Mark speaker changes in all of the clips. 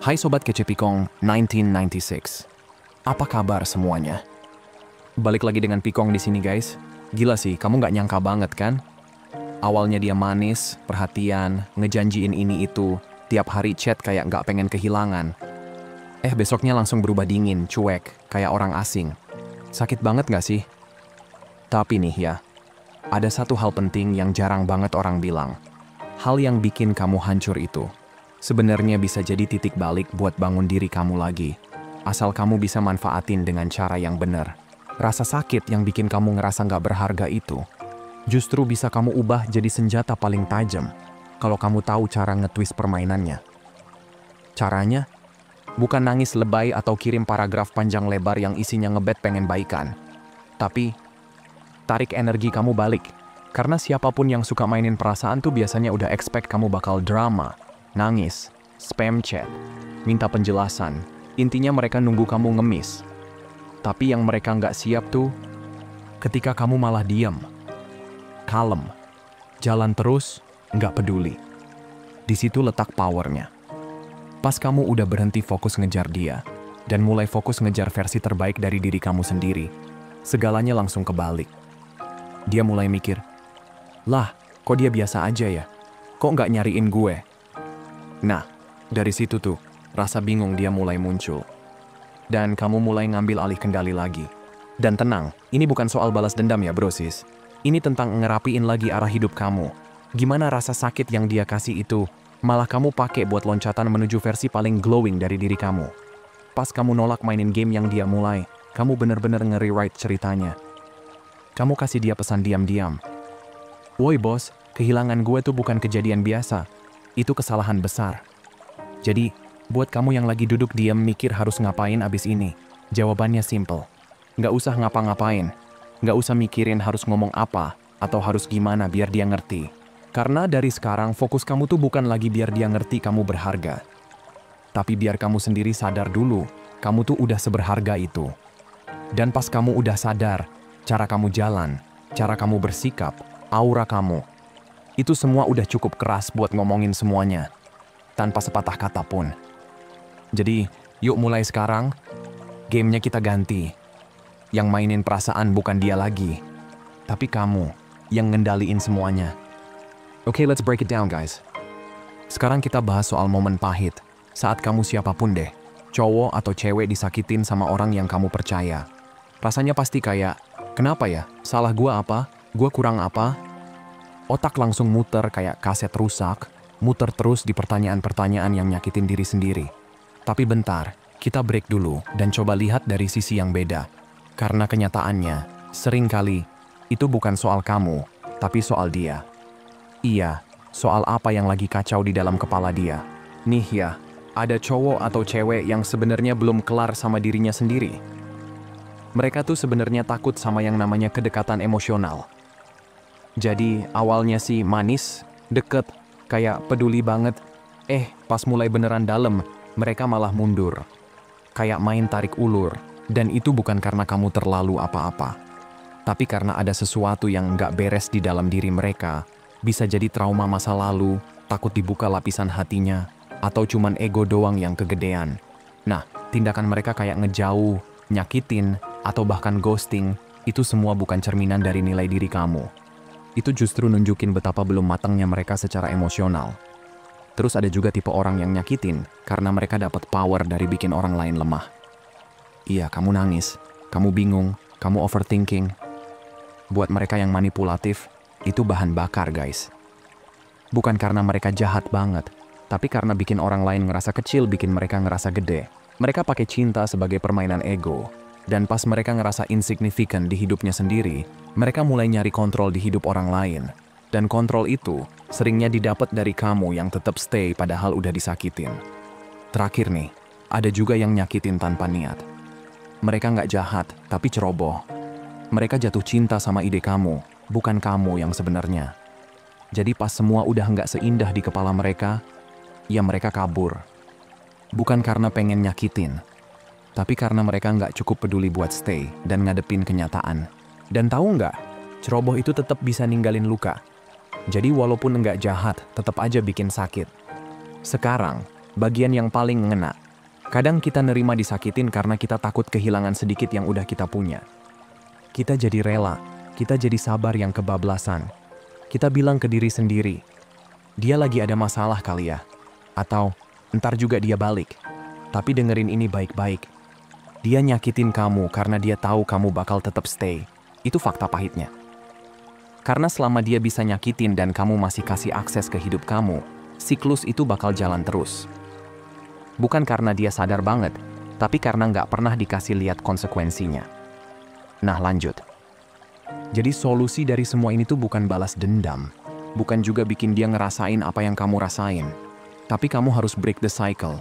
Speaker 1: Hai Sobat Kece Pikong 1996. Apa kabar semuanya? Balik lagi dengan Pikong di sini guys. Gila sih, kamu nggak nyangka banget kan? Awalnya dia manis, perhatian, ngejanjiin ini itu, tiap hari chat kayak nggak pengen kehilangan. Besoknya langsung berubah dingin, cuek, kayak orang asing. Sakit banget nggak sih? Tapi nih ya, ada satu hal penting yang jarang banget orang bilang. Hal yang bikin kamu hancur itu sebenarnya bisa jadi titik balik buat bangun diri kamu lagi. Asal kamu bisa manfaatin dengan cara yang benar. Rasa sakit yang bikin kamu ngerasa nggak berharga itu justru bisa kamu ubah jadi senjata paling tajam kalau kamu tahu cara nge-twist permainannya. Caranya? Bukan nangis lebay atau kirim paragraf panjang lebar yang isinya ngebet pengen baikan. Tapi, tarik energi kamu balik. Karena siapapun yang suka mainin perasaan tuh biasanya udah expect kamu bakal drama, nangis, spam chat, minta penjelasan. Intinya mereka nunggu kamu ngemis. Tapi yang mereka nggak siap tuh, ketika kamu malah diam, kalem, jalan terus, nggak peduli. Di situ letak powernya. Pas kamu udah berhenti fokus ngejar dia, dan mulai fokus ngejar versi terbaik dari diri kamu sendiri, segalanya langsung kebalik. Dia mulai mikir, lah, kok dia biasa aja ya? Kok nggak nyariin gue? Nah, dari situ tuh, rasa bingung dia mulai muncul. Dan kamu mulai ngambil alih kendali lagi. Dan tenang, ini bukan soal balas dendam ya brosis. Ini tentang ngerapiin lagi arah hidup kamu. Gimana rasa sakit yang dia kasih itu, malah kamu pakai buat loncatan menuju versi paling glowing dari diri kamu. Pas kamu nolak mainin game yang dia mulai, kamu bener-bener nge-rewrite ceritanya. Kamu kasih dia pesan diam-diam. Woi bos, kehilangan gue tuh bukan kejadian biasa. Itu kesalahan besar. Jadi, buat kamu yang lagi duduk diam mikir harus ngapain abis ini, jawabannya simple. Nggak usah ngapa-ngapain. Nggak usah mikirin harus ngomong apa, atau harus gimana biar dia ngerti. Karena dari sekarang fokus kamu tuh bukan lagi biar dia ngerti kamu berharga. Tapi biar kamu sendiri sadar dulu, kamu tuh udah seberharga itu. Dan pas kamu udah sadar, cara kamu jalan, cara kamu bersikap, aura kamu, itu semua udah cukup keras buat ngomongin semuanya, tanpa sepatah kata pun. Jadi, yuk mulai sekarang, gamenya kita ganti. Yang mainin perasaan bukan dia lagi, tapi kamu yang ngendaliin semuanya. Oke, let's break it down guys. Sekarang kita bahas soal momen pahit, saat kamu siapapun deh, cowok atau cewek disakitin sama orang yang kamu percaya. Rasanya pasti kayak, kenapa ya? Salah gua apa? Gua kurang apa? Otak langsung muter kayak kaset rusak, muter terus di pertanyaan-pertanyaan yang nyakitin diri sendiri. Tapi bentar, kita break dulu dan coba lihat dari sisi yang beda. Karena kenyataannya, seringkali itu bukan soal kamu, tapi soal dia. Iya, soal apa yang lagi kacau di dalam kepala dia. Nih ya, ada cowok atau cewek yang sebenarnya belum kelar sama dirinya sendiri. Mereka tuh sebenarnya takut sama yang namanya kedekatan emosional. Jadi awalnya sih manis, deket, kayak peduli banget. Pas mulai beneran dalam, mereka malah mundur. Kayak main tarik ulur. Dan itu bukan karena kamu terlalu apa-apa. Tapi karena ada sesuatu yang nggak beres di dalam diri mereka. Bisa jadi trauma masa lalu, takut dibuka lapisan hatinya, atau cuman ego doang yang kegedean. Nah, tindakan mereka kayak ngejauh, nyakitin, atau bahkan ghosting, itu semua bukan cerminan dari nilai diri kamu. Itu justru nunjukin betapa belum matangnya mereka secara emosional. Terus ada juga tipe orang yang nyakitin karena mereka dapat power dari bikin orang lain lemah. Iya, kamu nangis, kamu bingung, kamu overthinking. Buat mereka yang manipulatif, itu bahan bakar guys. Bukan karena mereka jahat banget, tapi karena bikin orang lain ngerasa kecil, bikin mereka ngerasa gede. Mereka pakai cinta sebagai permainan ego. Dan pas mereka ngerasa insignifikan di hidupnya sendiri, mereka mulai nyari kontrol di hidup orang lain. Dan kontrol itu seringnya didapat dari kamu yang tetap stay padahal udah disakitin. Terakhir nih, ada juga yang nyakitin tanpa niat. Mereka nggak jahat, tapi ceroboh. Mereka jatuh cinta sama ide kamu, bukan kamu yang sebenarnya. Jadi pas semua udah nggak seindah di kepala mereka, ya mereka kabur. Bukan karena pengen nyakitin, tapi karena mereka nggak cukup peduli buat stay dan ngadepin kenyataan. Dan tahu nggak, ceroboh itu tetap bisa ninggalin luka. Jadi walaupun nggak jahat, tetap aja bikin sakit. Sekarang, bagian yang paling ngena. Kadang kita nerima disakitin karena kita takut kehilangan sedikit yang udah kita punya. Kita jadi rela, kita jadi sabar yang kebablasan. Kita bilang ke diri sendiri, dia lagi ada masalah kali ya. Atau, ntar juga dia balik. Tapi dengerin ini baik-baik. Dia nyakitin kamu karena dia tahu kamu bakal tetap stay. Itu fakta pahitnya. Karena selama dia bisa nyakitin dan kamu masih kasih akses ke hidup kamu, siklus itu bakal jalan terus. Bukan karena dia sadar banget, tapi karena nggak pernah dikasih lihat konsekuensinya. Nah lanjut. Jadi solusi dari semua ini tuh bukan balas dendam. Bukan juga bikin dia ngerasain apa yang kamu rasain. Tapi kamu harus break the cycle.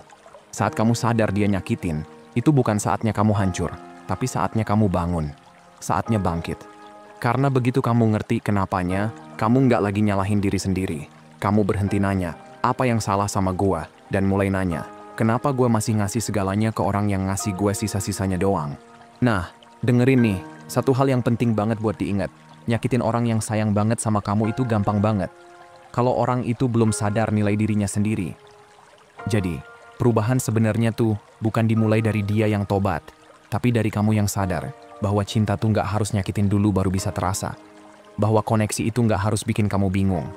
Speaker 1: Saat kamu sadar dia nyakitin, itu bukan saatnya kamu hancur, tapi saatnya kamu bangun. Saatnya bangkit. Karena begitu kamu ngerti kenapanya, kamu nggak lagi nyalahin diri sendiri. Kamu berhenti nanya, apa yang salah sama gua? Dan mulai nanya, kenapa gua masih ngasih segalanya ke orang yang ngasih gue sisa-sisanya doang? Nah, dengerin nih, satu hal yang penting banget buat diingat. Nyakitin orang yang sayang banget sama kamu itu gampang banget. Kalau orang itu belum sadar nilai dirinya sendiri. Jadi, perubahan sebenarnya tuh bukan dimulai dari dia yang tobat, tapi dari kamu yang sadar bahwa cinta tuh nggak harus nyakitin dulu baru bisa terasa. Bahwa koneksi itu nggak harus bikin kamu bingung.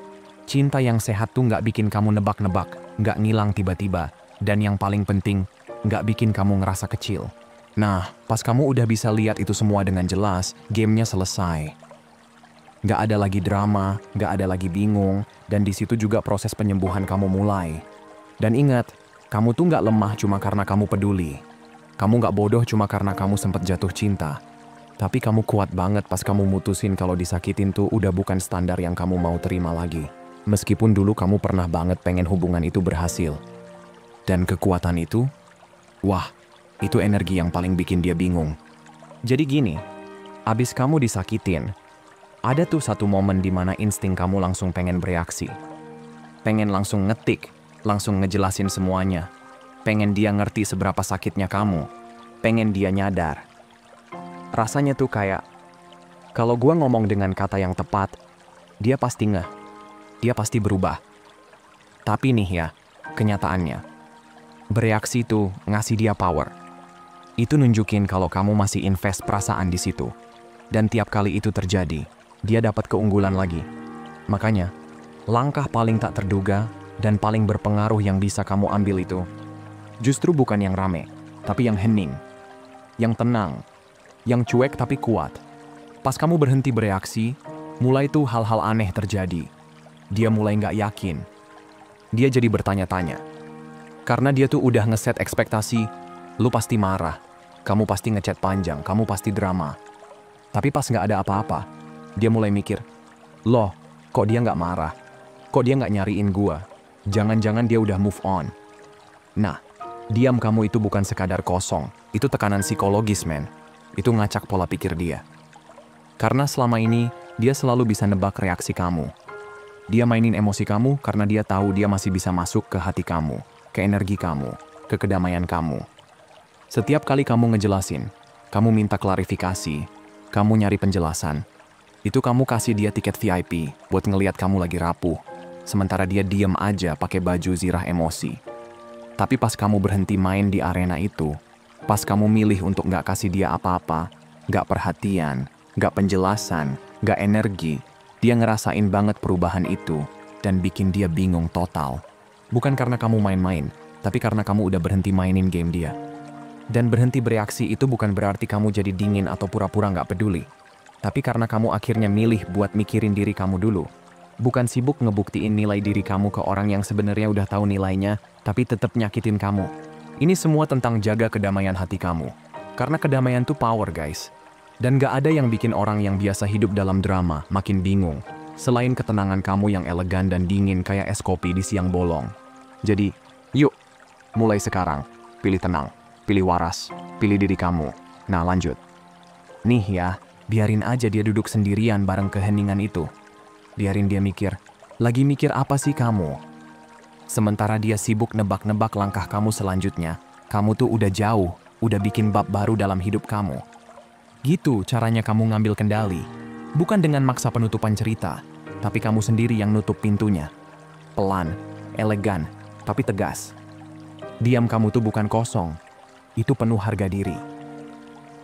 Speaker 1: Cinta yang sehat tuh nggak bikin kamu nebak-nebak, nggak ngilang tiba-tiba, dan yang paling penting, nggak bikin kamu ngerasa kecil. Nah, pas kamu udah bisa lihat itu semua dengan jelas, gamenya selesai. Nggak ada lagi drama, nggak ada lagi bingung, dan di situ juga proses penyembuhan kamu mulai. Dan ingat, kamu tuh nggak lemah cuma karena kamu peduli. Kamu nggak bodoh cuma karena kamu sempat jatuh cinta. Tapi kamu kuat banget pas kamu mutusin kalau disakitin tuh udah bukan standar yang kamu mau terima lagi. Meskipun dulu kamu pernah banget pengen hubungan itu berhasil. Dan kekuatan itu, wah, itu energi yang paling bikin dia bingung. Jadi gini, abis kamu disakitin, ada tuh satu momen di mana insting kamu langsung pengen bereaksi. Pengen langsung ngetik, langsung ngejelasin semuanya. Pengen dia ngerti seberapa sakitnya kamu. Pengen dia nyadar. Rasanya tuh kayak, kalau gua ngomong dengan kata yang tepat, dia pasti ngeh. Dia pasti berubah. Tapi nih ya, kenyataannya. Bereaksi tuh ngasih dia power. Itu nunjukin kalau kamu masih invest perasaan di situ. Dan tiap kali itu terjadi, dia dapat keunggulan lagi. Makanya, langkah paling tak terduga dan paling berpengaruh yang bisa kamu ambil itu justru bukan yang rame, tapi yang hening, yang tenang, yang cuek tapi kuat. Pas kamu berhenti bereaksi, mulai tuh hal-hal aneh terjadi. Dia mulai nggak yakin. Dia jadi bertanya-tanya. Karena dia tuh udah ngeset ekspektasi, lu pasti marah, kamu pasti ngechat panjang, kamu pasti drama. Tapi pas nggak ada apa-apa, dia mulai mikir, loh, kok dia nggak marah? Kok dia nggak nyariin gua? Jangan-jangan dia udah move on. Nah, diam kamu itu bukan sekadar kosong, itu tekanan psikologis, men. Itu ngacak pola pikir dia. Karena selama ini, dia selalu bisa nebak reaksi kamu. Dia mainin emosi kamu karena dia tahu dia masih bisa masuk ke hati kamu, ke energi kamu, ke kedamaian kamu. Setiap kali kamu ngejelasin, kamu minta klarifikasi, kamu nyari penjelasan, itu kamu kasih dia tiket VIP buat ngelihat kamu lagi rapuh, sementara dia diem aja pakai baju zirah emosi. Tapi pas kamu berhenti main di arena itu, pas kamu milih untuk nggak kasih dia apa-apa, nggak perhatian, nggak penjelasan, nggak energi, dia ngerasain banget perubahan itu dan bikin dia bingung total. Bukan karena kamu main-main, tapi karena kamu udah berhenti mainin game dia. Dan berhenti bereaksi itu bukan berarti kamu jadi dingin atau pura-pura nggak peduli. Tapi karena kamu akhirnya milih buat mikirin diri kamu dulu. Bukan sibuk ngebuktiin nilai diri kamu ke orang yang sebenarnya udah tahu nilainya, tapi tetap nyakitin kamu. Ini semua tentang jaga kedamaian hati kamu. Karena kedamaian tuh power, guys. Dan gak ada yang bikin orang yang biasa hidup dalam drama makin bingung, selain ketenangan kamu yang elegan dan dingin kayak es kopi di siang bolong. Jadi, yuk, mulai sekarang, pilih tenang, pilih waras, pilih diri kamu. Nah, lanjut. Nih ya, biarin aja dia duduk sendirian bareng keheningan itu. Biarin dia mikir, lagi mikir apa sih kamu? Sementara dia sibuk nebak-nebak langkah kamu selanjutnya, kamu tuh udah jauh, udah bikin bab baru dalam hidup kamu. Gitu caranya kamu ngambil kendali. Bukan dengan maksa penutupan cerita, tapi kamu sendiri yang nutup pintunya. Pelan, elegan, tapi tegas. Diam kamu tuh bukan kosong. Itu penuh harga diri.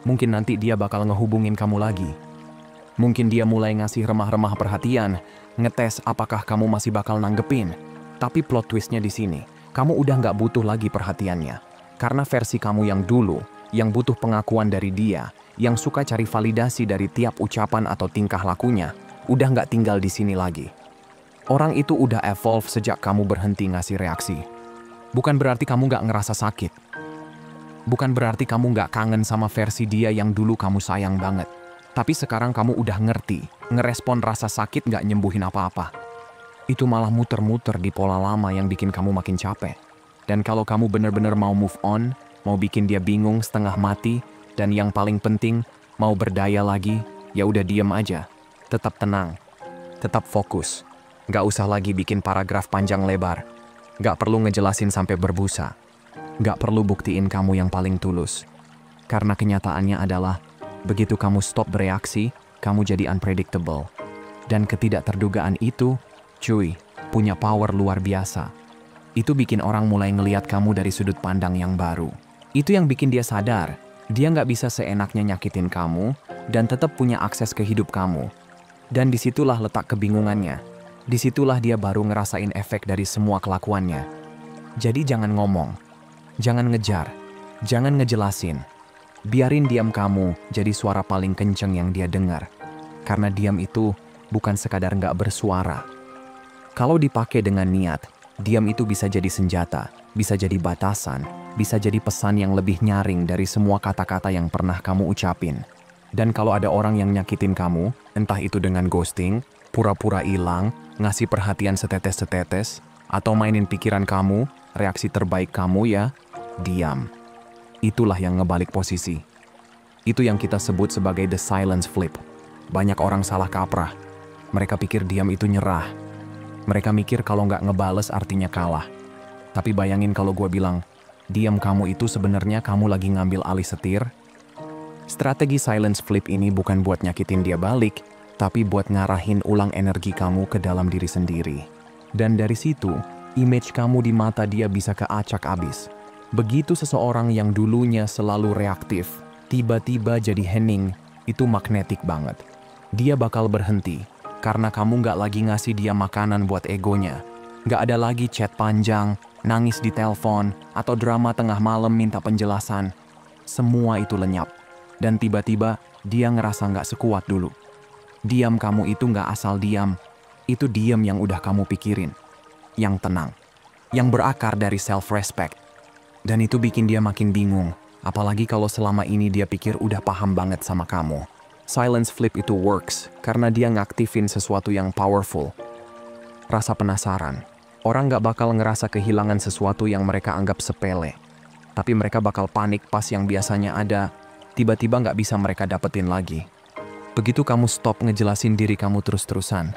Speaker 1: Mungkin nanti dia bakal ngehubungin kamu lagi. Mungkin dia mulai ngasih remah-remah perhatian, ngetes apakah kamu masih bakal nanggepin. Tapi plot twistnya di sini, kamu udah nggak butuh lagi perhatiannya. Karena versi kamu yang dulu, yang butuh pengakuan dari dia, yang suka cari validasi dari tiap ucapan atau tingkah lakunya, udah nggak tinggal di sini lagi. Orang itu udah evolve sejak kamu berhenti ngasih reaksi. Bukan berarti kamu nggak ngerasa sakit. Bukan berarti kamu nggak kangen sama versi dia yang dulu kamu sayang banget. Tapi sekarang kamu udah ngerti, ngerespon rasa sakit nggak nyembuhin apa-apa. Itu malah muter-muter di pola lama yang bikin kamu makin capek. Dan kalau kamu bener-bener mau move on, mau bikin dia bingung setengah mati, dan yang paling penting, mau berdaya lagi, ya udah diem aja. Tetap tenang, tetap fokus. Nggak usah lagi bikin paragraf panjang lebar. Nggak perlu ngejelasin sampai berbusa. Nggak perlu buktiin kamu yang paling tulus. Karena kenyataannya adalah, begitu kamu stop bereaksi, kamu jadi unpredictable. Dan ketidakterdugaan itu, cuy, punya power luar biasa. Itu bikin orang mulai ngelihat kamu dari sudut pandang yang baru. Itu yang bikin dia sadar, dia nggak bisa seenaknya nyakitin kamu, dan tetap punya akses ke hidup kamu. Dan disitulah letak kebingungannya. Disitulah dia baru ngerasain efek dari semua kelakuannya. Jadi jangan ngomong, jangan ngejar, jangan ngejelasin. Biarin diam kamu jadi suara paling kenceng yang dia dengar. Karena diam itu bukan sekadar nggak bersuara. Kalau dipakai dengan niat, diam itu bisa jadi senjata, bisa jadi batasan, bisa jadi pesan yang lebih nyaring dari semua kata-kata yang pernah kamu ucapin. Dan kalau ada orang yang nyakitin kamu, entah itu dengan ghosting, pura-pura hilang, ngasih perhatian setetes-setetes, atau mainin pikiran kamu, reaksi terbaik kamu ya, diam. Itulah yang ngebalik posisi. Itu yang kita sebut sebagai the silence flip. Banyak orang salah kaprah. Mereka pikir diam itu nyerah. Mereka mikir kalau nggak ngebales artinya kalah. Tapi bayangin kalau gue bilang, diam kamu itu sebenarnya kamu lagi ngambil alih setir. Strategi silence flip ini bukan buat nyakitin dia balik, tapi buat ngarahin ulang energi kamu ke dalam diri sendiri. Dan dari situ, image kamu di mata dia bisa keacak abis. Begitu seseorang yang dulunya selalu reaktif, tiba-tiba jadi hening, itu magnetik banget. Dia bakal berhenti, karena kamu nggak lagi ngasih dia makanan buat egonya. Nggak ada lagi chat panjang, nangis di telepon, atau drama tengah malam minta penjelasan. Semua itu lenyap. Dan tiba-tiba, dia ngerasa nggak sekuat dulu. Diam kamu itu nggak asal diam. Itu diam yang udah kamu pikirin. Yang tenang. Yang berakar dari self-respect. Dan itu bikin dia makin bingung. Apalagi kalau selama ini dia pikir udah paham banget sama kamu. Silence flip itu works karena dia ngaktifin sesuatu yang powerful. Rasa penasaran. Orang nggak bakal ngerasa kehilangan sesuatu yang mereka anggap sepele. Tapi mereka bakal panik pas yang biasanya ada, tiba-tiba nggak bisa mereka dapetin lagi. Begitu kamu stop ngejelasin diri kamu terus-terusan,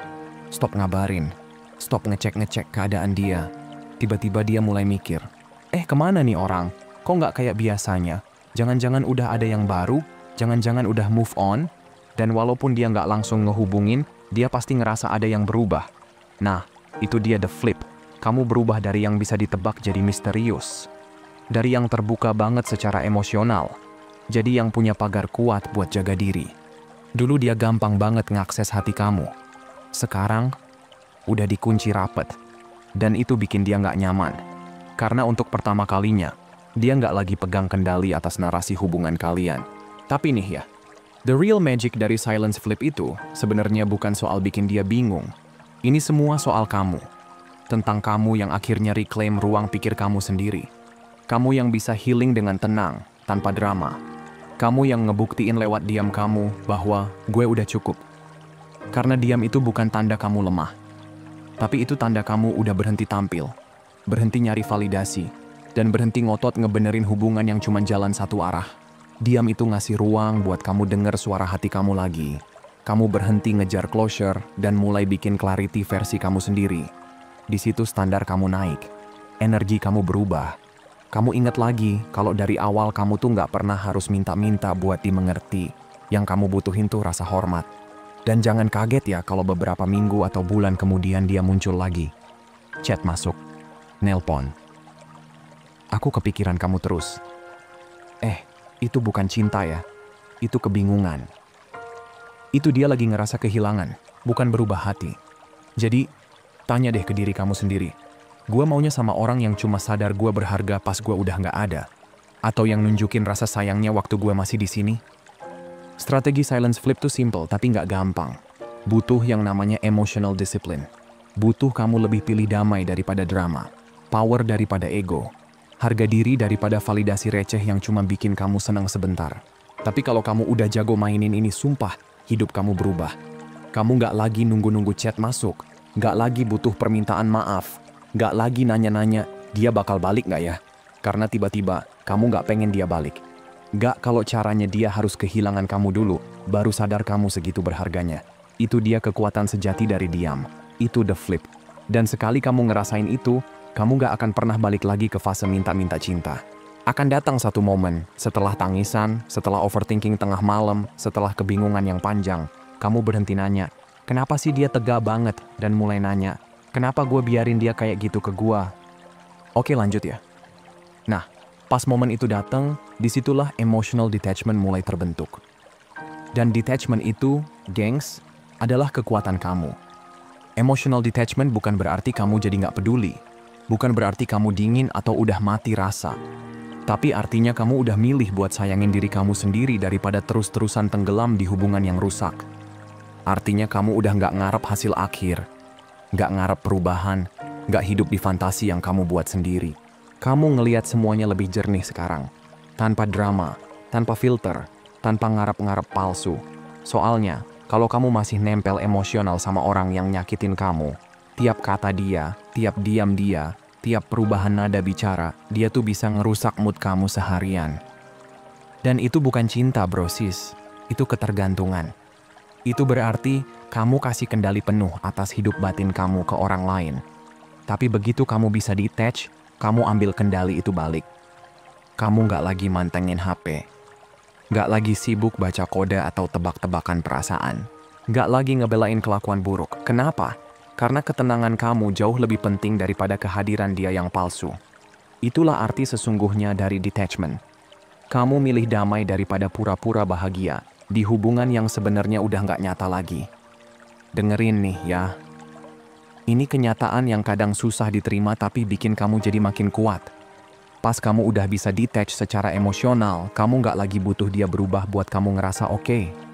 Speaker 1: stop ngabarin, stop ngecek-ngecek keadaan dia, tiba-tiba dia mulai mikir, kemana nih orang? Kok nggak kayak biasanya? Jangan-jangan udah ada yang baru? Jangan-jangan udah move on? Dan walaupun dia nggak langsung ngehubungin, dia pasti ngerasa ada yang berubah. Nah, itu dia the flip. Kamu berubah dari yang bisa ditebak jadi misterius. Dari yang terbuka banget secara emosional, jadi yang punya pagar kuat buat jaga diri. Dulu dia gampang banget ngakses hati kamu. Sekarang, udah dikunci rapet. Dan itu bikin dia nggak nyaman. Karena untuk pertama kalinya, dia nggak lagi pegang kendali atas narasi hubungan kalian. Tapi nih ya, the real magic dari silence flip itu sebenarnya bukan soal bikin dia bingung. Ini semua soal kamu. Tentang kamu yang akhirnya reclaim ruang pikir kamu sendiri. Kamu yang bisa healing dengan tenang, tanpa drama. Kamu yang ngebuktiin lewat diam kamu bahwa gue udah cukup. Karena diam itu bukan tanda kamu lemah. Tapi itu tanda kamu udah berhenti tampil. Berhenti nyari validasi, dan berhenti ngotot ngebenerin hubungan yang cuma jalan satu arah. Diam itu ngasih ruang buat kamu denger suara hati kamu lagi. Kamu berhenti ngejar closure dan mulai bikin clarity versi kamu sendiri. Di situ standar kamu naik, energi kamu berubah. Kamu ingat lagi kalau dari awal kamu tuh nggak pernah harus minta-minta buat dimengerti. Yang kamu butuhin tuh rasa hormat. Dan jangan kaget ya kalau beberapa minggu atau bulan kemudian dia muncul lagi. Chat masuk. Nelpon. Aku kepikiran kamu terus. Itu bukan cinta ya. Itu kebingungan. Itu dia lagi ngerasa kehilangan, bukan berubah hati. Jadi, tanya deh ke diri kamu sendiri. Gue maunya sama orang yang cuma sadar gue berharga pas gue udah nggak ada. Atau yang nunjukin rasa sayangnya waktu gue masih di sini. Strategi silence flip tuh simple tapi nggak gampang. Butuh yang namanya emotional discipline. Butuh kamu lebih pilih damai daripada drama. Power daripada ego. Harga diri daripada validasi receh yang cuma bikin kamu senang sebentar. Tapi kalau kamu udah jago mainin ini, sumpah, hidup kamu berubah. Kamu nggak lagi nunggu-nunggu chat masuk. Nggak lagi butuh permintaan maaf. Nggak lagi nanya-nanya, dia bakal balik nggak ya? Karena tiba-tiba kamu nggak pengen dia balik. Nggak kalau caranya dia harus kehilangan kamu dulu, baru sadar kamu segitu berharganya. Itu dia kekuatan sejati dari diam. Itu the flip. Dan sekali kamu ngerasain itu, kamu gak akan pernah balik lagi ke fase minta-minta cinta. Akan datang satu momen, setelah tangisan, setelah overthinking tengah malam, setelah kebingungan yang panjang, kamu berhenti nanya, kenapa sih dia tega banget? Dan mulai nanya, kenapa gue biarin dia kayak gitu ke gue? Oke, lanjut ya. Nah, pas momen itu datang, disitulah emotional detachment mulai terbentuk. Dan detachment itu, gengs, adalah kekuatan kamu. Emotional detachment bukan berarti kamu jadi gak peduli. Bukan berarti kamu dingin atau udah mati rasa. Tapi artinya kamu udah milih buat sayangin diri kamu sendiri daripada terus-terusan tenggelam di hubungan yang rusak. Artinya kamu udah nggak ngarep hasil akhir. Nggak ngarep perubahan. Nggak hidup di fantasi yang kamu buat sendiri. Kamu ngelihat semuanya lebih jernih sekarang. Tanpa drama, tanpa filter, tanpa ngarep-ngarep palsu. Soalnya, kalau kamu masih nempel emosional sama orang yang nyakitin kamu, tiap kata dia, tiap diam dia, tiap perubahan nada bicara, dia tuh bisa ngerusak mood kamu seharian. Dan itu bukan cinta, bro sis. Itu ketergantungan. Itu berarti kamu kasih kendali penuh atas hidup batin kamu ke orang lain. Tapi begitu kamu bisa detach, kamu ambil kendali itu balik. Kamu nggak lagi mantengin HP. Nggak lagi sibuk baca kode atau tebak-tebakan perasaan. Nggak lagi ngebelain kelakuan buruk. Kenapa? Karena ketenangan kamu jauh lebih penting daripada kehadiran dia yang palsu. Itulah arti sesungguhnya dari detachment. Kamu milih damai daripada pura-pura bahagia di hubungan yang sebenarnya udah nggak nyata lagi. Dengerin nih ya. Ini kenyataan yang kadang susah diterima tapi bikin kamu jadi makin kuat. Pas kamu udah bisa detach secara emosional, kamu nggak lagi butuh dia berubah buat kamu ngerasa oke.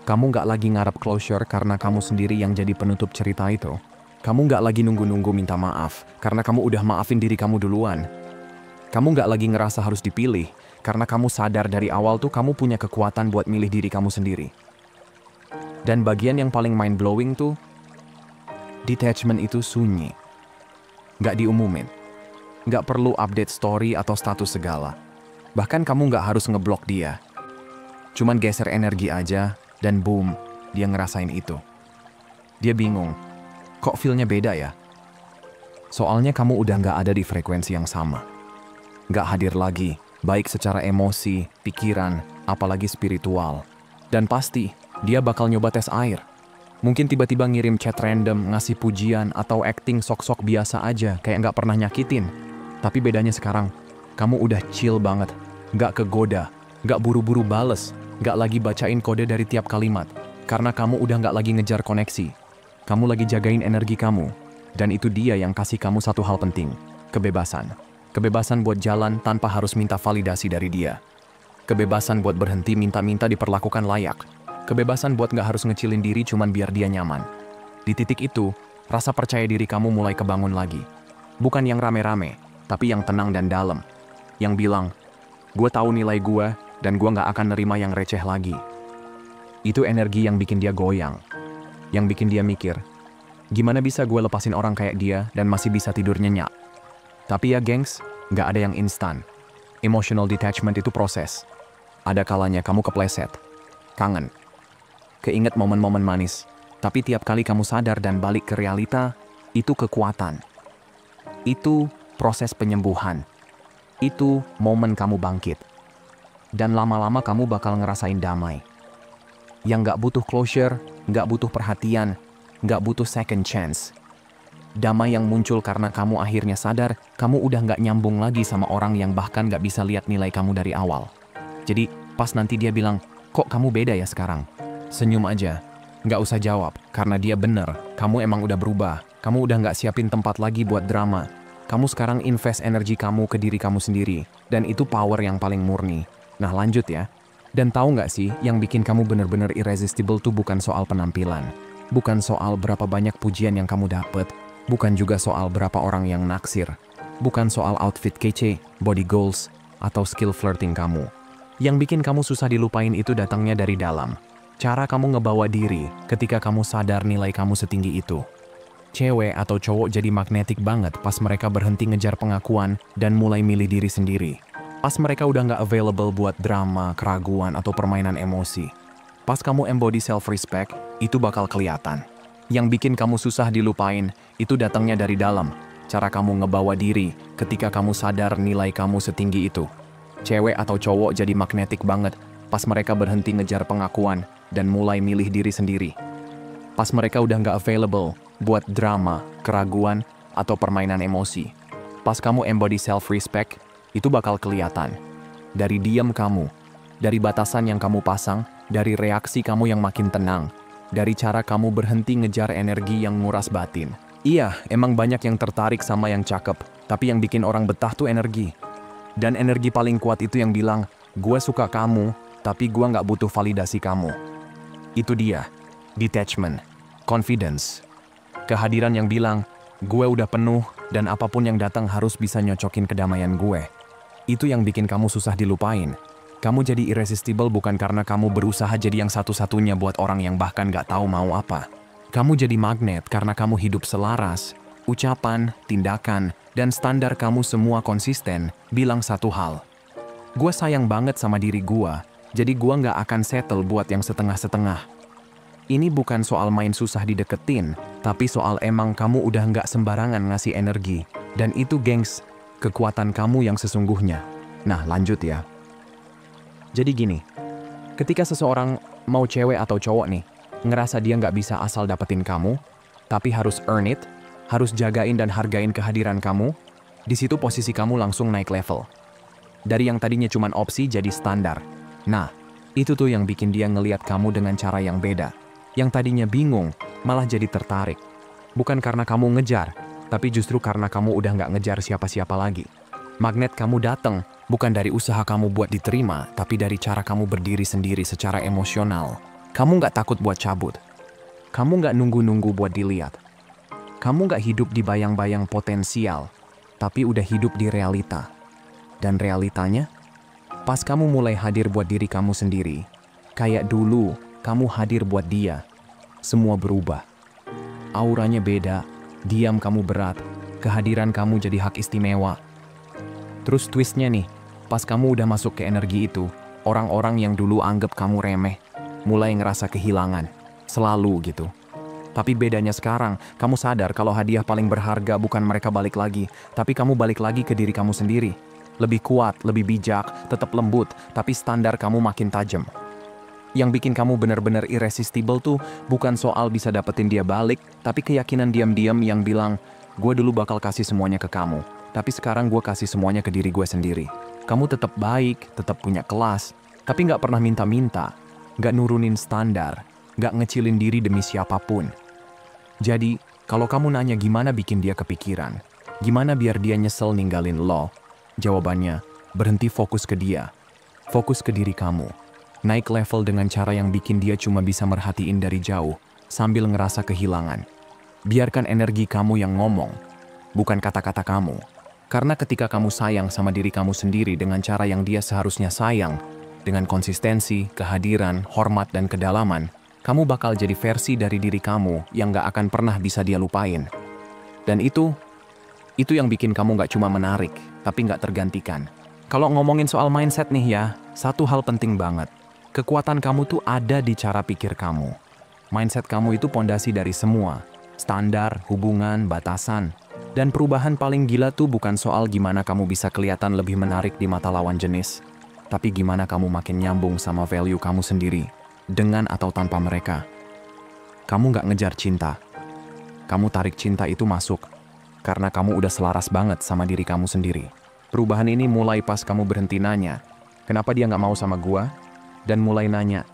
Speaker 1: Kamu nggak lagi ngarep closure karena kamu sendiri yang jadi penutup cerita itu. Kamu nggak lagi nunggu-nunggu minta maaf karena kamu udah maafin diri kamu duluan. Kamu nggak lagi ngerasa harus dipilih karena kamu sadar dari awal tuh kamu punya kekuatan buat milih diri kamu sendiri. Dan bagian yang paling mind-blowing tuh, detachment itu sunyi. Nggak diumumin. Nggak perlu update story atau status segala. Bahkan kamu nggak harus ngeblok dia. Cuman geser energi aja, dan boom, dia ngerasain itu. Dia bingung, kok feel-nya beda ya? Soalnya kamu udah nggak ada di frekuensi yang sama. Nggak hadir lagi, baik secara emosi, pikiran, apalagi spiritual. Dan pasti, dia bakal nyoba tes air. Mungkin tiba-tiba ngirim chat random, ngasih pujian, atau acting sok-sok biasa aja, kayak nggak pernah nyakitin. Tapi bedanya sekarang, kamu udah chill banget, nggak kegoda, nggak buru-buru bales, nggak lagi bacain kode dari tiap kalimat, karena kamu udah nggak lagi ngejar koneksi. Kamu lagi jagain energi kamu, dan itu dia yang kasih kamu satu hal penting, kebebasan. Kebebasan buat jalan tanpa harus minta validasi dari dia. Kebebasan buat berhenti minta-minta diperlakukan layak. Kebebasan buat nggak harus ngecilin diri cuman biar dia nyaman. Di titik itu, rasa percaya diri kamu mulai kebangun lagi. Bukan yang rame-rame, tapi yang tenang dan dalam. Yang bilang, gue tahu nilai gue, dan gue nggak akan nerima yang receh lagi. Itu energi yang bikin dia goyang. Yang bikin dia mikir, gimana bisa gue lepasin orang kayak dia dan masih bisa tidur nyenyak? Tapi ya gengs, nggak ada yang instan. Emotional detachment itu proses. Ada kalanya kamu kepleset, kangen, keinget momen-momen manis. Tapi tiap kali kamu sadar dan balik ke realita, itu kekuatan. Itu proses penyembuhan. Itu momen kamu bangkit. Dan lama-lama kamu bakal ngerasain damai. Yang nggak butuh closure, nggak butuh perhatian, nggak butuh second chance. Damai yang muncul karena kamu akhirnya sadar kamu udah nggak nyambung lagi sama orang yang bahkan nggak bisa lihat nilai kamu dari awal. Jadi pas nanti dia bilang, kok kamu beda ya sekarang? Senyum aja. Nggak usah jawab, karena dia bener. Kamu emang udah berubah. Kamu udah nggak siapin tempat lagi buat drama. Kamu sekarang invest energi kamu ke diri kamu sendiri. Dan itu power yang paling murni. Nah lanjut ya. Dan tahu nggak sih, yang bikin kamu bener-bener irresistible tuh bukan soal penampilan. Bukan soal berapa banyak pujian yang kamu dapet. Bukan juga soal berapa orang yang naksir. Bukan soal outfit kece, body goals, atau skill flirting kamu. Yang bikin kamu susah dilupain itu datangnya dari dalam. Cara kamu ngebawa diri ketika kamu sadar nilai kamu setinggi itu. Cewek atau cowok jadi magnetik banget pas mereka berhenti ngejar pengakuan dan mulai milih diri sendiri. Pas mereka udah nggak available buat drama, keraguan, atau permainan emosi. Pas kamu embody self-respect, itu bakal kelihatan. Yang bikin kamu susah dilupain, itu datangnya dari dalam. Cara kamu ngebawa diri ketika kamu sadar nilai kamu setinggi itu. Cewek atau cowok jadi magnetik banget pas mereka berhenti ngejar pengakuan dan mulai milih diri sendiri. Pas mereka udah nggak available buat drama, keraguan, atau permainan emosi. Pas kamu embody self-respect, itu bakal kelihatan. Dari diam kamu, dari batasan yang kamu pasang, dari reaksi kamu yang makin tenang, dari cara kamu berhenti ngejar energi yang nguras batin. Iya, emang banyak yang tertarik sama yang cakep, tapi yang bikin orang betah tuh energi. Dan energi paling kuat itu yang bilang, gue suka kamu, tapi gue nggak butuh validasi kamu. Itu dia, detachment, confidence. Kehadiran yang bilang, gue udah penuh dan apapun yang datang harus bisa nyocokin kedamaian gue. Itu yang bikin kamu susah dilupain. Kamu jadi irresistible bukan karena kamu berusaha jadi yang satu-satunya buat orang yang bahkan gak tahu mau apa. Kamu jadi magnet karena kamu hidup selaras. Ucapan, tindakan, dan standar kamu semua konsisten bilang satu hal. Gue sayang banget sama diri gue, jadi gue gak akan settle buat yang setengah-setengah. Ini bukan soal main susah dideketin, tapi soal emang kamu udah gak sembarangan ngasih energi. Dan itu gengs, kekuatan kamu yang sesungguhnya. Nah lanjut ya. Jadi gini, ketika seseorang mau cewek atau cowok nih, ngerasa dia nggak bisa asal dapetin kamu, tapi harus earn it, harus jagain dan hargain kehadiran kamu, di situ posisi kamu langsung naik level. Dari yang tadinya cuman opsi jadi standar. Nah, itu tuh yang bikin dia ngelihat kamu dengan cara yang beda. Yang tadinya bingung, malah jadi tertarik. Bukan karena kamu ngejar, tapi justru karena kamu udah nggak ngejar siapa-siapa lagi. Magnet kamu datang bukan dari usaha kamu buat diterima, tapi dari cara kamu berdiri sendiri secara emosional. Kamu nggak takut buat cabut. Kamu nggak nunggu-nunggu buat dilihat. Kamu nggak hidup di bayang-bayang potensial, tapi udah hidup di realita. Dan realitanya, pas kamu mulai hadir buat diri kamu sendiri, kayak dulu kamu hadir buat dia, semua berubah. Auranya beda, diam kamu berat, kehadiran kamu jadi hak istimewa. Terus twistnya nih, pas kamu udah masuk ke energi itu, orang-orang yang dulu anggap kamu remeh, mulai ngerasa kehilangan, selalu gitu. Tapi bedanya sekarang, kamu sadar kalau hadiah paling berharga bukan mereka balik lagi, tapi kamu balik lagi ke diri kamu sendiri. Lebih kuat, lebih bijak, tetap lembut, tapi standar kamu makin tajam. Yang bikin kamu benar-benar irresistible tuh bukan soal bisa dapetin dia balik, tapi keyakinan diam-diam yang bilang, gue dulu bakal kasih semuanya ke kamu. Tapi sekarang gue kasih semuanya ke diri gue sendiri. Kamu tetap baik, tetap punya kelas, tapi nggak pernah minta-minta, nggak nurunin standar, nggak ngecilin diri demi siapapun. Jadi, kalau kamu nanya gimana bikin dia kepikiran, gimana biar dia nyesel ninggalin lo, jawabannya, berhenti fokus ke dia, fokus ke diri kamu. Naik level dengan cara yang bikin dia cuma bisa merhatiin dari jauh, sambil ngerasa kehilangan. Biarkan energi kamu yang ngomong, bukan kata-kata kamu. Karena ketika kamu sayang sama diri kamu sendiri dengan cara yang dia seharusnya sayang, dengan konsistensi, kehadiran, hormat, dan kedalaman, kamu bakal jadi versi dari diri kamu yang gak akan pernah bisa dia lupain. Dan itu yang bikin kamu gak cuma menarik, tapi gak tergantikan. Kalau ngomongin soal mindset nih ya, satu hal penting banget. Kekuatan kamu tuh ada di cara pikir kamu. Mindset kamu itu pondasi dari semua. Standar, hubungan, batasan. Dan perubahan paling gila tuh bukan soal gimana kamu bisa kelihatan lebih menarik di mata lawan jenis, tapi gimana kamu makin nyambung sama value kamu sendiri, dengan atau tanpa mereka. Kamu nggak ngejar cinta. Kamu tarik cinta itu masuk karena kamu udah selaras banget sama diri kamu sendiri. Perubahan ini mulai pas kamu berhenti nanya, kenapa dia nggak mau sama gua? Dan mulai nanya,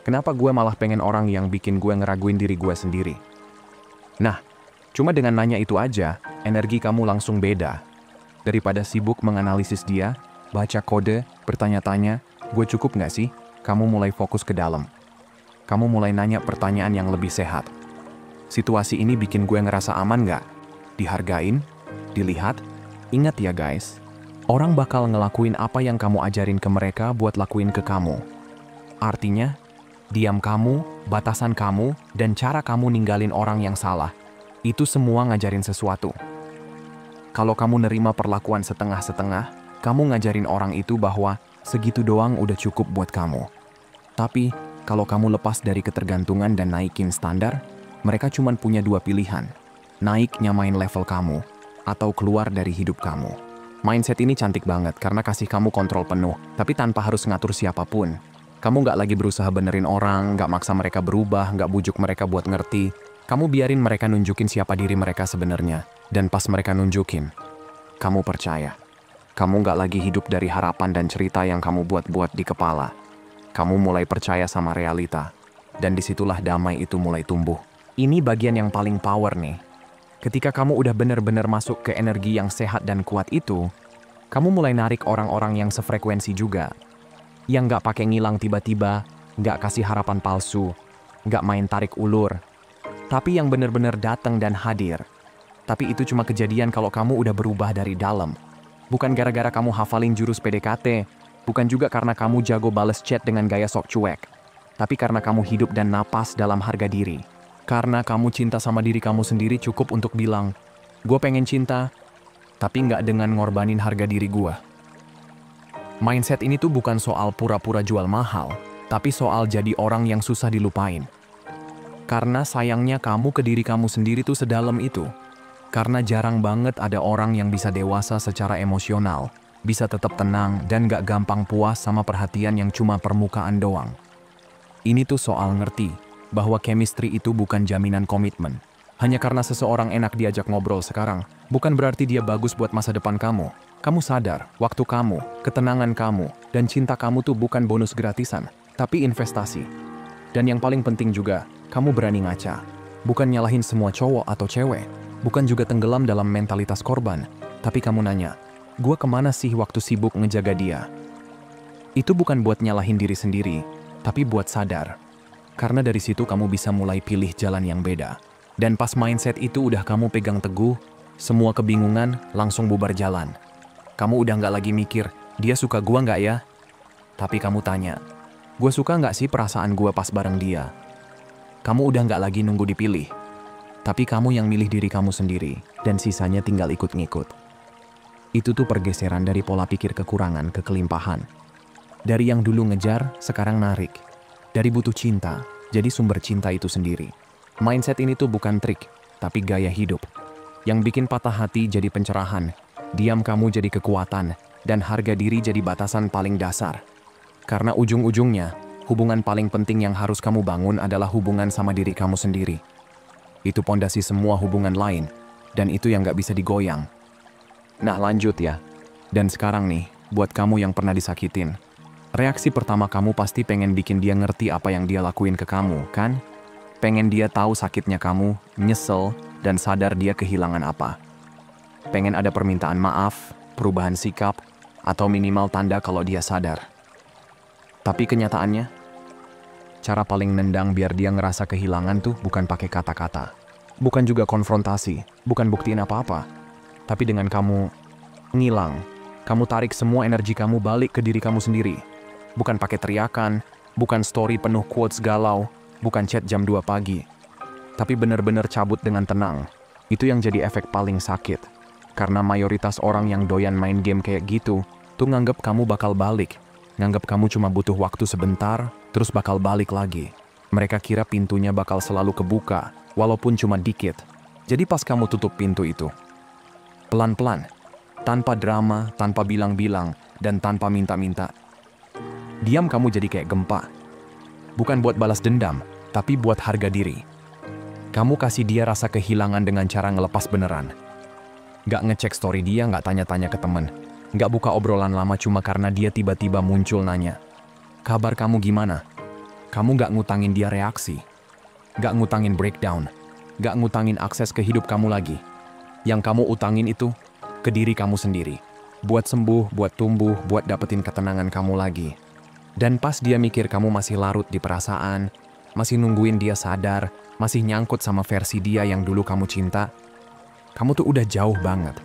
Speaker 1: kenapa gue malah pengen orang yang bikin gue ngeraguin diri gue sendiri? Nah, cuma dengan nanya itu aja, energi kamu langsung beda. Daripada sibuk menganalisis dia, baca kode, bertanya-tanya, gue cukup nggak sih? Kamu mulai fokus ke dalam. Kamu mulai nanya pertanyaan yang lebih sehat. Situasi ini bikin gue ngerasa aman nggak? Dihargain? Dilihat? Ingat ya guys, orang bakal ngelakuin apa yang kamu ajarin ke mereka buat lakuin ke kamu. Artinya, diam kamu, batasan kamu, dan cara kamu ninggalin orang yang salah, itu semua ngajarin sesuatu. Kalau kamu nerima perlakuan setengah-setengah, kamu ngajarin orang itu bahwa segitu doang udah cukup buat kamu. Tapi, kalau kamu lepas dari ketergantungan dan naikin standar, mereka cuma punya dua pilihan. Naik nyamain level kamu, atau keluar dari hidup kamu. Mindset ini cantik banget karena kasih kamu kontrol penuh, tapi tanpa harus ngatur siapapun. Kamu nggak lagi berusaha benerin orang, nggak maksa mereka berubah, nggak bujuk mereka buat ngerti. Kamu biarin mereka nunjukin siapa diri mereka sebenarnya. Dan pas mereka nunjukin, kamu percaya. Kamu nggak lagi hidup dari harapan dan cerita yang kamu buat-buat di kepala. Kamu mulai percaya sama realita. Dan disitulah damai itu mulai tumbuh. Ini bagian yang paling power nih. Ketika kamu udah bener-bener masuk ke energi yang sehat dan kuat itu, kamu mulai narik orang-orang yang sefrekuensi juga. Yang nggak pakai ngilang tiba-tiba, nggak kasih harapan palsu, nggak main tarik ulur. Tapi yang bener-bener datang dan hadir. Tapi itu cuma kejadian kalau kamu udah berubah dari dalam. Bukan gara-gara kamu hafalin jurus PDKT, bukan juga karena kamu jago bales chat dengan gaya sok cuek. Tapi karena kamu hidup dan napas dalam harga diri. Karena kamu cinta sama diri kamu sendiri cukup untuk bilang, gue pengen cinta, tapi nggak dengan ngorbanin harga diri gue. Mindset ini tuh bukan soal pura-pura jual mahal, tapi soal jadi orang yang susah dilupain. Karena sayangnya kamu ke diri kamu sendiri tuh sedalam itu. Karena jarang banget ada orang yang bisa dewasa secara emosional, bisa tetap tenang dan nggak gampang puas sama perhatian yang cuma permukaan doang. Ini tuh soal ngerti bahwa chemistry itu bukan jaminan komitmen. Hanya karena seseorang enak diajak ngobrol sekarang, bukan berarti dia bagus buat masa depan kamu. Kamu sadar, waktu kamu, ketenangan kamu, dan cinta kamu tuh bukan bonus gratisan, tapi investasi. Dan yang paling penting juga, kamu berani ngaca. Bukan nyalahin semua cowok atau cewek, bukan juga tenggelam dalam mentalitas korban, tapi kamu nanya, gue kemana sih waktu sibuk ngejaga dia? Itu bukan buat nyalahin diri sendiri, tapi buat sadar. Karena dari situ kamu bisa mulai pilih jalan yang beda. Dan pas mindset itu udah kamu pegang teguh, semua kebingungan langsung bubar jalan. Kamu udah nggak lagi mikir, dia suka gua nggak ya? Tapi kamu tanya, gue suka nggak sih perasaan gua pas bareng dia? Kamu udah nggak lagi nunggu dipilih. Tapi kamu yang milih diri kamu sendiri, dan sisanya tinggal ikut-ngikut. Itu tuh pergeseran dari pola pikir kekurangan ke kelimpahan. Dari yang dulu ngejar, sekarang narik. Dari butuh cinta, jadi sumber cinta itu sendiri. Mindset ini tuh bukan trik, tapi gaya hidup. Yang bikin patah hati jadi pencerahan, diam kamu jadi kekuatan, dan harga diri jadi batasan paling dasar. Karena ujung-ujungnya, hubungan paling penting yang harus kamu bangun adalah hubungan sama diri kamu sendiri. Itu pondasi semua hubungan lain, dan itu yang gak bisa digoyang. Nah lanjut ya. Dan sekarang nih, buat kamu yang pernah disakitin, reaksi pertama kamu pasti pengen bikin dia ngerti apa yang dia lakuin ke kamu, kan? Pengen dia tahu sakitnya kamu, nyesel, dan sadar dia kehilangan apa. Pengen ada permintaan maaf, perubahan sikap, atau minimal tanda kalau dia sadar. Tapi kenyataannya, cara paling nendang biar dia ngerasa kehilangan tuh bukan pakai kata-kata. Bukan juga konfrontasi, bukan buktiin apa-apa. Tapi dengan kamu ngilang, kamu tarik semua energi kamu balik ke diri kamu sendiri. Bukan pakai teriakan, bukan story penuh quotes galau, bukan chat jam 2 pagi. Tapi bener-bener cabut dengan tenang. Itu yang jadi efek paling sakit. Karena mayoritas orang yang doyan main game kayak gitu, tuh nganggep kamu bakal balik. Nganggep kamu cuma butuh waktu sebentar, terus bakal balik lagi. Mereka kira pintunya bakal selalu kebuka, walaupun cuma dikit. Jadi pas kamu tutup pintu itu, pelan-pelan, tanpa drama, tanpa bilang-bilang, dan tanpa minta-minta, diam kamu jadi kayak gempa. Bukan buat balas dendam, tapi buat harga diri. Kamu kasih dia rasa kehilangan dengan cara ngelepas beneran. Nggak ngecek story dia, nggak tanya-tanya ke temen. Nggak buka obrolan lama cuma karena dia tiba-tiba muncul nanya, "Kabar kamu gimana?" Kamu nggak ngutangin dia reaksi. Nggak ngutangin breakdown. Nggak ngutangin akses ke hidup kamu lagi. Yang kamu utangin itu ke diri kamu sendiri. Buat sembuh, buat tumbuh, buat dapetin ketenangan kamu lagi. Dan pas dia mikir kamu masih larut di perasaan, masih nungguin dia sadar, masih nyangkut sama versi dia yang dulu kamu cinta, kamu tuh udah jauh banget.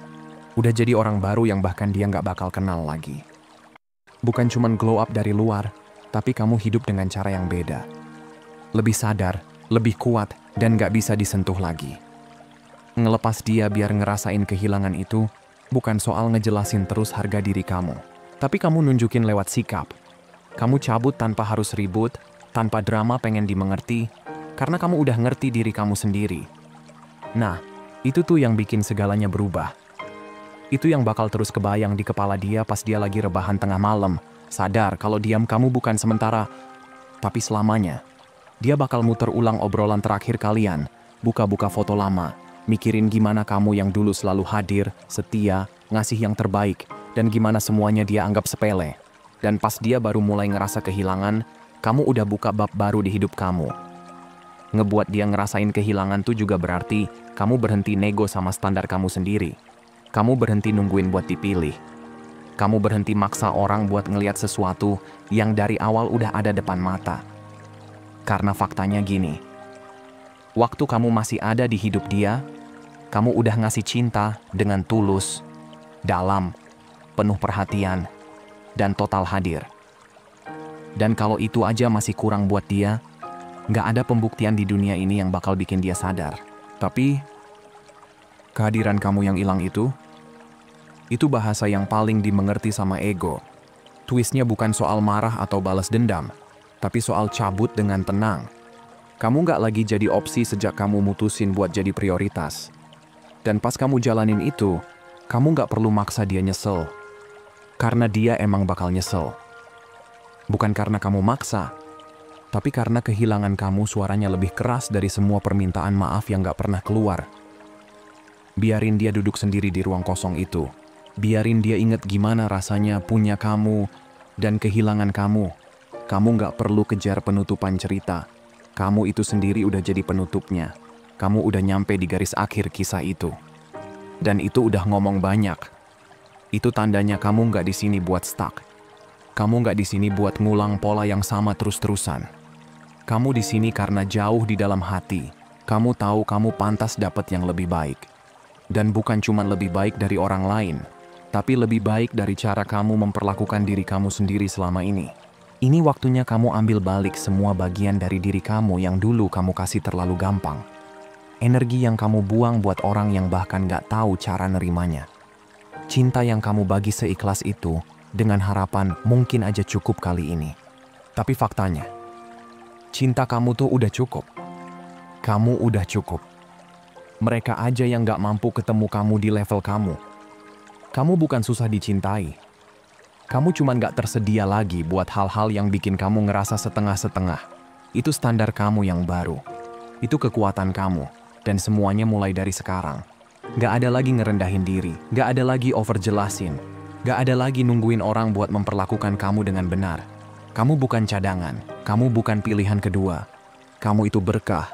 Speaker 1: Udah jadi orang baru yang bahkan dia nggak bakal kenal lagi. Bukan cuman glow up dari luar, tapi kamu hidup dengan cara yang beda. Lebih sadar, lebih kuat, dan nggak bisa disentuh lagi. Ngelepas dia biar ngerasain kehilangan itu, bukan soal ngejelasin terus harga diri kamu. Tapi kamu nunjukin lewat sikap. Kamu cabut tanpa harus ribut, tanpa drama pengen dimengerti, karena kamu udah ngerti diri kamu sendiri. Nah, itu tuh yang bikin segalanya berubah. Itu yang bakal terus kebayang di kepala dia pas dia lagi rebahan tengah malam, sadar kalau diam kamu bukan sementara, tapi selamanya. Dia bakal muter ulang obrolan terakhir kalian, buka-buka foto lama, mikirin gimana kamu yang dulu selalu hadir, setia, ngasih yang terbaik, dan gimana semuanya dia anggap sepele. Dan pas dia baru mulai ngerasa kehilangan, kamu udah buka bab baru di hidup kamu. Ngebuat dia ngerasain kehilangan tuh juga berarti kamu berhenti nego sama standar kamu sendiri. Kamu berhenti nungguin buat dipilih. Kamu berhenti maksa orang buat ngelihat sesuatu yang dari awal udah ada depan mata. Karena faktanya gini, waktu kamu masih ada di hidup dia, kamu udah ngasih cinta dengan tulus, dalam, penuh perhatian, dan total hadir. Dan kalau itu aja masih kurang buat dia, nggak ada pembuktian di dunia ini yang bakal bikin dia sadar. Tapi, kehadiran kamu yang hilang itu bahasa yang paling dimengerti sama ego. Twistnya bukan soal marah atau balas dendam, tapi soal cabut dengan tenang. Kamu nggak lagi jadi opsi sejak kamu mutusin buat jadi prioritas. Dan pas kamu jalanin itu, kamu nggak perlu maksa dia nyesel. Karena dia emang bakal nyesel. Bukan karena kamu maksa, tapi karena kehilangan kamu suaranya lebih keras dari semua permintaan maaf yang gak pernah keluar. Biarin dia duduk sendiri di ruang kosong itu. Biarin dia ingat gimana rasanya punya kamu dan kehilangan kamu. Kamu gak perlu kejar penutupan cerita. Kamu itu sendiri udah jadi penutupnya. Kamu udah nyampe di garis akhir kisah itu. Dan itu udah ngomong banyak. Itu tandanya kamu nggak di sini buat stuck. Kamu nggak di sini buat ngulang pola yang sama terus-terusan. Kamu di sini karena jauh di dalam hati. Kamu tahu kamu pantas dapat yang lebih baik. Dan bukan cuma lebih baik dari orang lain, tapi lebih baik dari cara kamu memperlakukan diri kamu sendiri selama ini. Ini waktunya kamu ambil balik semua bagian dari diri kamu yang dulu kamu kasih terlalu gampang. Energi yang kamu buang buat orang yang bahkan nggak tahu cara nerimanya. Cinta yang kamu bagi seikhlas itu dengan harapan mungkin aja cukup kali ini. Tapi faktanya, cinta kamu tuh udah cukup. Kamu udah cukup. Mereka aja yang gak mampu ketemu kamu di level kamu. Kamu bukan susah dicintai. Kamu cuman gak tersedia lagi buat hal-hal yang bikin kamu ngerasa setengah-setengah. Itu standar kamu yang baru. Itu kekuatan kamu. Dan semuanya mulai dari sekarang. Gak ada lagi ngerendahin diri, gak ada lagi overjelasin, gak ada lagi nungguin orang buat memperlakukan kamu dengan benar. Kamu bukan cadangan, kamu bukan pilihan kedua. Kamu itu berkah,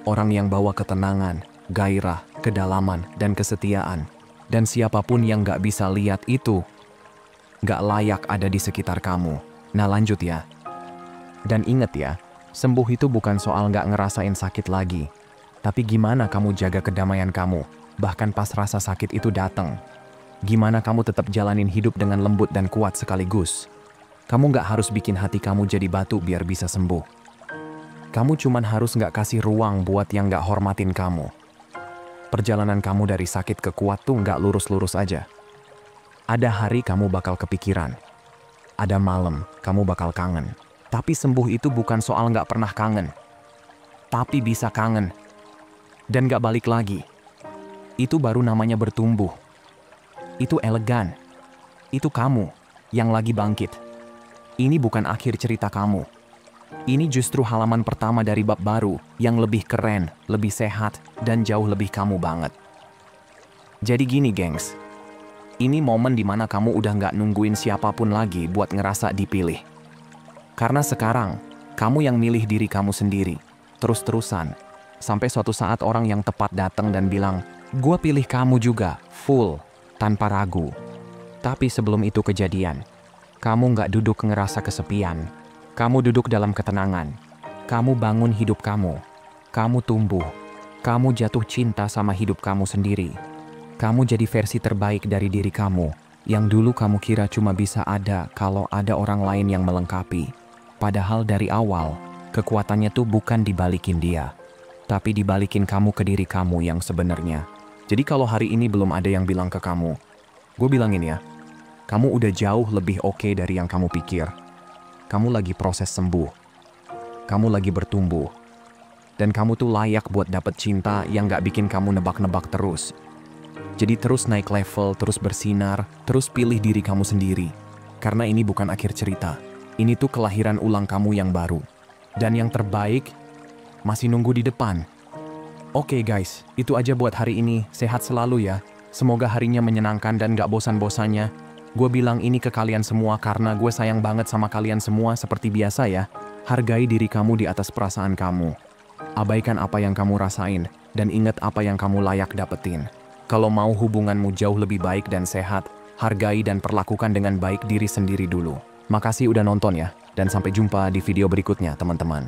Speaker 1: orang yang bawa ketenangan, gairah, kedalaman, dan kesetiaan. Dan siapapun yang gak bisa lihat itu, gak layak ada di sekitar kamu. Nah lanjut ya. Dan inget ya, sembuh itu bukan soal gak ngerasain sakit lagi. Tapi gimana kamu jaga kedamaian kamu? Bahkan pas rasa sakit itu datang. Gimana kamu tetap jalanin hidup dengan lembut dan kuat sekaligus. Kamu nggak harus bikin hati kamu jadi batu biar bisa sembuh. Kamu cuman harus nggak kasih ruang buat yang nggak hormatin kamu. Perjalanan kamu dari sakit ke kuat tuh nggak lurus-lurus aja. Ada hari kamu bakal kepikiran. Ada malam kamu bakal kangen. Tapi sembuh itu bukan soal nggak pernah kangen. Tapi bisa kangen. Dan nggak balik lagi. Itu baru namanya bertumbuh. Itu elegan. Itu kamu yang lagi bangkit. Ini bukan akhir cerita kamu. Ini justru halaman pertama dari bab baru yang lebih keren, lebih sehat, dan jauh lebih kamu banget. Jadi gini gengs, ini momen dimana kamu udah nggak nungguin siapapun lagi buat ngerasa dipilih. Karena sekarang, kamu yang milih diri kamu sendiri, terus-terusan, sampai suatu saat orang yang tepat datang dan bilang, "Gua pilih kamu juga, full, tanpa ragu." Tapi sebelum itu kejadian, kamu nggak duduk ngerasa kesepian. Kamu duduk dalam ketenangan. Kamu bangun hidup kamu. Kamu tumbuh. Kamu jatuh cinta sama hidup kamu sendiri. Kamu jadi versi terbaik dari diri kamu, yang dulu kamu kira cuma bisa ada kalau ada orang lain yang melengkapi. Padahal dari awal, kekuatannya tuh bukan dibalikin dia, tapi dibalikin kamu ke diri kamu yang sebenarnya. Jadi kalau hari ini belum ada yang bilang ke kamu, gue bilangin ya, kamu udah jauh lebih oke dari yang kamu pikir. Kamu lagi proses sembuh. Kamu lagi bertumbuh. Dan kamu tuh layak buat dapet cinta yang gak bikin kamu nebak-nebak terus. Jadi terus naik level, terus bersinar, terus pilih diri kamu sendiri. Karena ini bukan akhir cerita. Ini tuh kelahiran ulang kamu yang baru. Dan yang terbaik masih nunggu di depan. Oke guys, itu aja buat hari ini. Sehat selalu ya. Semoga harinya menyenangkan dan gak bosan-bosannya. Gue bilang ini ke kalian semua karena gue sayang banget sama kalian semua seperti biasa ya. Hargai diri kamu di atas perasaan kamu. Abaikan apa yang kamu rasain dan ingat apa yang kamu layak dapetin. Kalau mau hubunganmu jauh lebih baik dan sehat, hargai dan perlakukan dengan baik diri sendiri dulu. Makasih udah nonton ya, dan sampai jumpa di video berikutnya teman-teman.